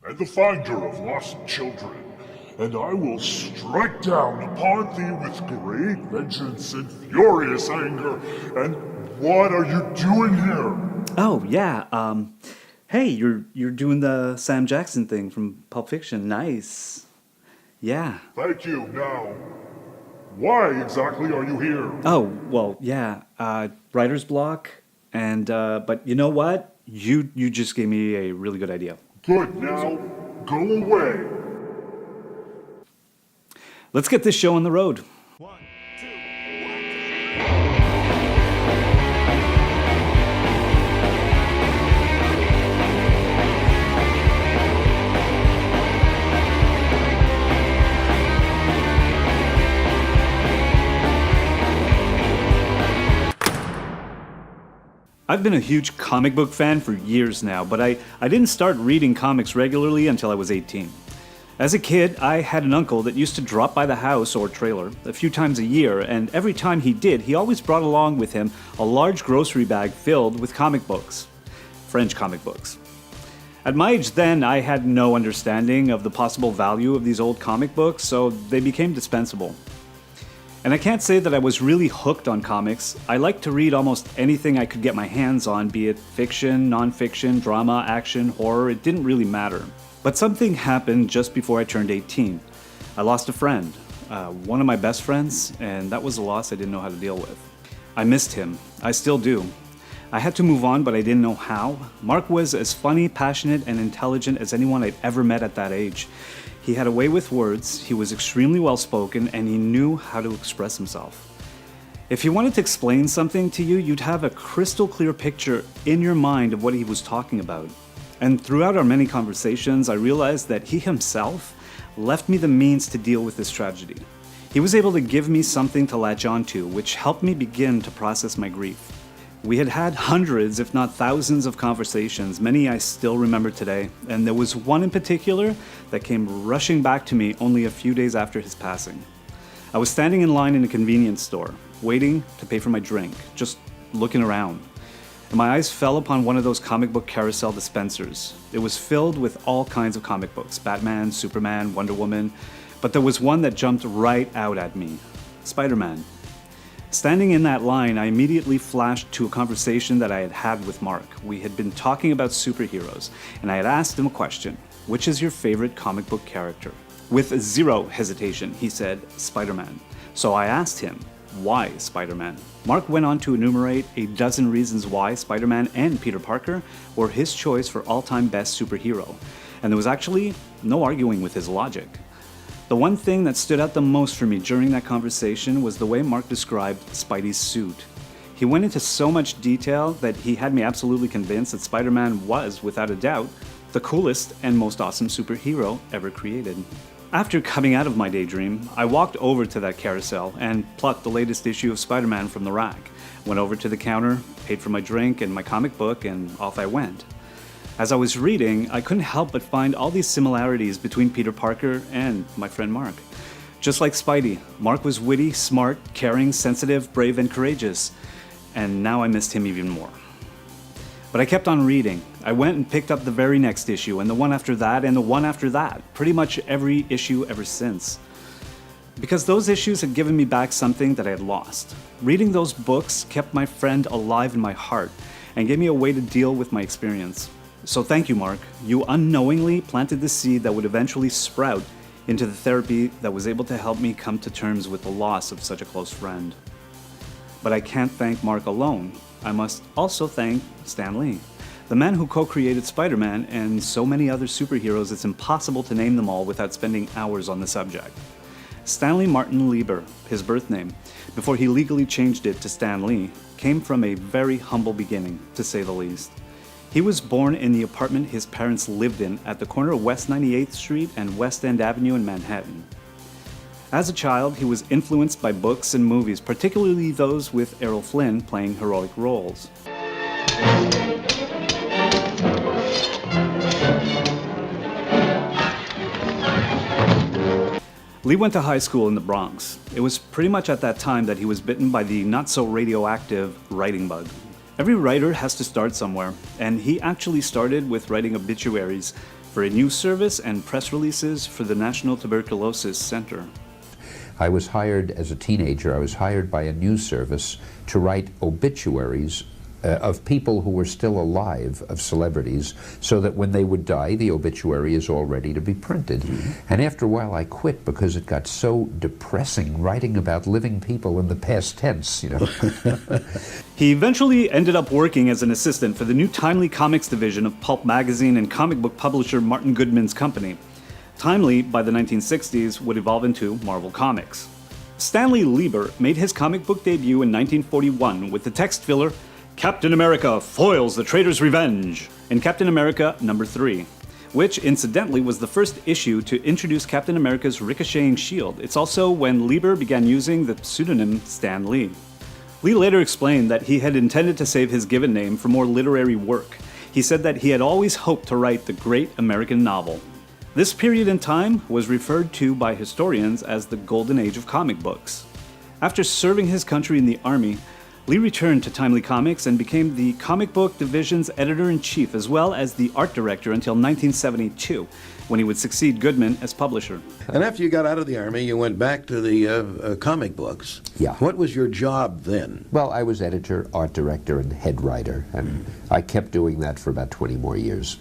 and the finder of lost children, and I will strike down upon thee with great vengeance and furious anger. And what are you doing here? Oh, yeah, hey, you're doing the Sam Jackson thing from Pulp Fiction. Nice. Yeah. Thank you. Now, why exactly are you here? Oh, well, yeah, writer's block, and, but you know what? You just gave me a really good idea. Good. Now, go away. Let's get this show on the road. I've been a huge comic book fan for years now, but I didn't start reading comics regularly until I was 18. As a kid, I had an uncle that used to drop by the house or trailer a few times a year, and every time he did, he always brought along with him a large grocery bag filled with comic books. French comic books. At my age then, I had no understanding of the possible value of these old comic books, so they became dispensable. And I can't say that I was really hooked on comics. I liked to read almost anything I could get my hands on, be it fiction, non-fiction, drama, action, horror, it didn't really matter. But something happened just before I turned 18. I lost a friend, one of my best friends, and that was a loss I didn't know how to deal with. I missed him. I still do. I had to move on, but I didn't know how. Mark was as funny, passionate, and intelligent as anyone I'd ever met at that age. He had a way with words, he was extremely well-spoken, and he knew how to express himself. If he wanted to explain something to you, you'd have a crystal clear picture in your mind of what he was talking about. And throughout our many conversations, I realized that he himself left me the means to deal with this tragedy. He was able to give me something to latch onto, which helped me begin to process my grief. We had had hundreds, if not thousands, of conversations, many I still remember today, and there was one in particular that came rushing back to me only a few days after his passing. I was standing in line in a convenience store, waiting to pay for my drink, just looking around. And my eyes fell upon one of those comic book carousel dispensers. It was filled with all kinds of comic books, Batman, Superman, Wonder Woman, but there was one that jumped right out at me, Spider-Man. Standing in that line, I immediately flashed to a conversation that I had had with Mark. We had been talking about superheroes, and I had asked him a question. Which is your favorite comic book character? With zero hesitation, he said, Spider-Man. So I asked him, why Spider-Man? Mark went on to enumerate a dozen reasons why Spider-Man and Peter Parker were his choice for all-time best superhero, and there was actually no arguing with his logic. The one thing that stood out the most for me during that conversation was the way Mark described Spidey's suit. He went into so much detail that he had me absolutely convinced that Spider-Man was, without a doubt, the coolest and most awesome superhero ever created. After coming out of my daydream, I walked over to that carousel and plucked the latest issue of Spider-Man from the rack, went over to the counter, paid for my drink and my comic book, and off I went. As I was reading, I couldn't help but find all these similarities between Peter Parker and my friend Mark. Just like Spidey, Mark was witty, smart, caring, sensitive, brave, and courageous, and now I missed him even more. But I kept on reading. I went and picked up the very next issue, and the one after that, and the one after that, pretty much every issue ever since. Because those issues had given me back something that I had lost. Reading those books kept my friend alive in my heart, and gave me a way to deal with my experience. So thank you, Mark. You unknowingly planted the seed that would eventually sprout into the therapy that was able to help me come to terms with the loss of such a close friend. But I can't thank Mark alone. I must also thank Stan Lee, the man who co-created Spider-Man and so many other superheroes it's impossible to name them all without spending hours on the subject. Stanley Martin Lieber, his birth name, before he legally changed it to Stan Lee, came from a very humble beginning, to say the least. He was born in the apartment his parents lived in at the corner of West 98th Street and West End Avenue in Manhattan. As a child, he was influenced by books and movies, particularly those with Errol Flynn playing heroic roles. Lee went to high school in the Bronx. It was pretty much at that time that he was bitten by the not-so-radioactive writing bug. Every writer has to start somewhere, and he actually started with writing obituaries for a news service and press releases for the National Tuberculosis Center. I was hired as a teenager, I was hired by a news service to write obituaries of people who were still alive, of celebrities, so that when they would die, the obituary is all ready to be printed. And after a while I quit because it got so depressing writing about living people in the past tense, you know. He eventually ended up working as an assistant for the new Timely Comics division of pulp magazine and comic book publisher Martin Goodman's company. Timely, by the 1960s, would evolve into Marvel Comics. Stanley Lieber made his comic book debut in 1941 with the text filler Captain America foils the traitor's revenge in Captain America #3, which incidentally was the first issue to introduce Captain America's ricocheting shield. It's also when Lieber began using the pseudonym Stan Lee. Lee later explained that he had intended to save his given name for more literary work. He said that he had always hoped to write the great American novel. This period in time was referred to by historians as the Golden Age of comic books. After serving his country in the Army, Lee returned to Timely Comics and became the comic book division's editor-in-chief as well as the art director until 1972, when he would succeed Goodman as publisher. And after you got out of the Army, you went back to the comic books. Yeah. What was your job then? Well, I was editor, art director, and head writer, and I kept doing that for about 20 more years.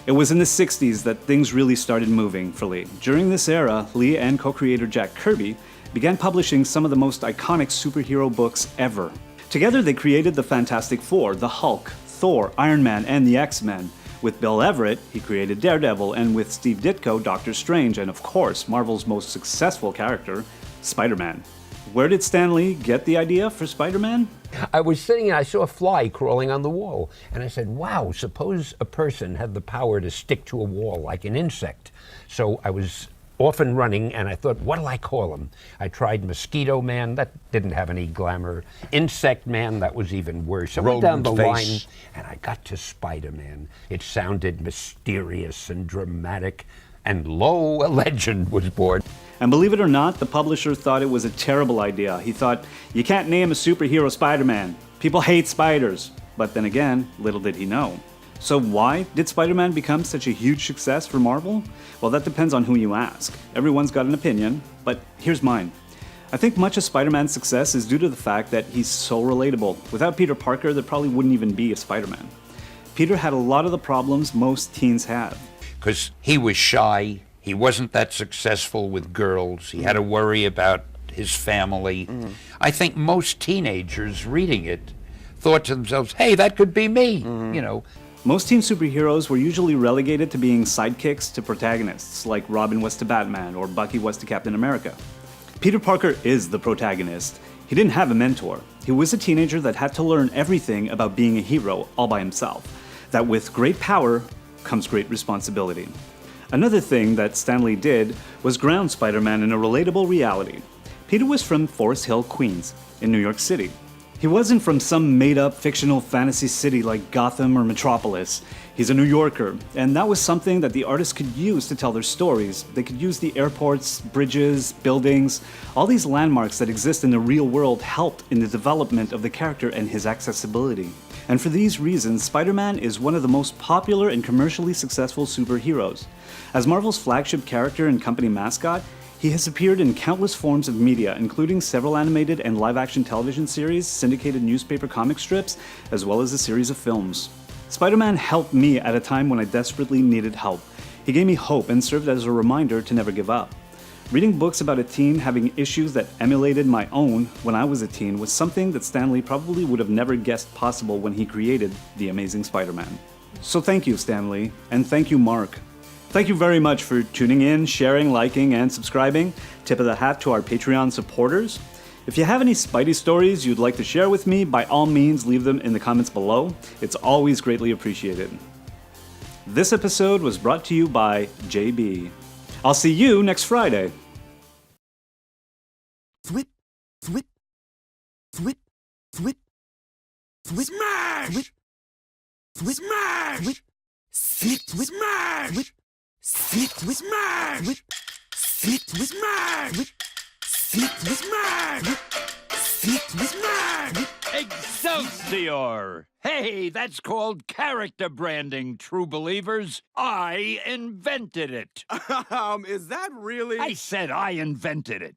It was in the 60s that things really started moving for Lee. During this era, Lee and co-creator Jack Kirby began publishing some of the most iconic superhero books ever. Together they created the Fantastic Four, the Hulk, Thor, Iron Man, and the X-Men. With Bill Everett, he created Daredevil, and with Steve Ditko, Doctor Strange, and of course, Marvel's most successful character, Spider-Man. Where did Stan Lee get the idea for Spider-Man? I was sitting and I saw a fly crawling on the wall. And I said, wow, suppose a person had the power to stick to a wall like an insect. So I was off and running, and I thought, what'll I call him? I tried Mosquito Man, that didn't have any glamour. Insect Man, that was even worse. I went down the line, and I got to Spider-Man. It sounded mysterious and dramatic, and lo, a legend was born. And believe it or not, the publisher thought it was a terrible idea. He thought, you can't name a superhero Spider-Man. People hate spiders. But then again, little did he know. So why did Spider-Man become such a huge success for Marvel? Well, that depends on who you ask. Everyone's got an opinion, but here's mine. I think much of Spider-Man's success is due to the fact that he's so relatable. Without Peter Parker, there probably wouldn't even be a Spider-Man. Peter had a lot of the problems most teens have. Because he was shy, he wasn't that successful with girls, he had to worry about his family. I think most teenagers reading it thought to themselves, hey, that could be me, you know. Most teen superheroes were usually relegated to being sidekicks to protagonists, like Robin was to Batman or Bucky was to Captain America. Peter Parker is the protagonist. He didn't have a mentor. He was a teenager that had to learn everything about being a hero all by himself. That with great power comes great responsibility. Another thing that Stan Lee did was ground Spider-Man in a relatable reality. Peter was from Forest Hill, Queens, in New York City. He wasn't from some made-up fictional fantasy city like Gotham or Metropolis. He's a New Yorker, and that was something that the artists could use to tell their stories. They could use the airports, bridges, buildings. All these landmarks that exist in the real world helped in the development of the character and his accessibility. And for these reasons, Spider-Man is one of the most popular and commercially successful superheroes. As Marvel's flagship character and company mascot, he has appeared in countless forms of media, including several animated and live-action television series, syndicated newspaper comic strips, as well as a series of films. Spider-Man helped me at a time when I desperately needed help. He gave me hope and served as a reminder to never give up. Reading books about a teen having issues that emulated my own when I was a teen was something that Stan Lee probably would have never guessed possible when he created The Amazing Spider-Man. So thank you, Stan Lee, and thank you, Mark. Thank you very much for tuning in, sharing, liking, and subscribing. Tip of the hat to our Patreon supporters. If you have any Spidey stories you'd like to share with me, by all means leave them in the comments below. It's always greatly appreciated. This episode was brought to you by JB. I'll see you next Friday. Thwip, thwip, thwip, thwip, thwip, smash! Thwip, smash! Thwip, slip, thwip, smash! Thwip, slip, thwip, smash! Thwip, slip, thwip, smash! Thwip, slip, thwip, smash! Thwip, slip, thwip, smash! Excelsior! Hey, that's called character branding, true believers. I invented it. Is that really? I said I invented it.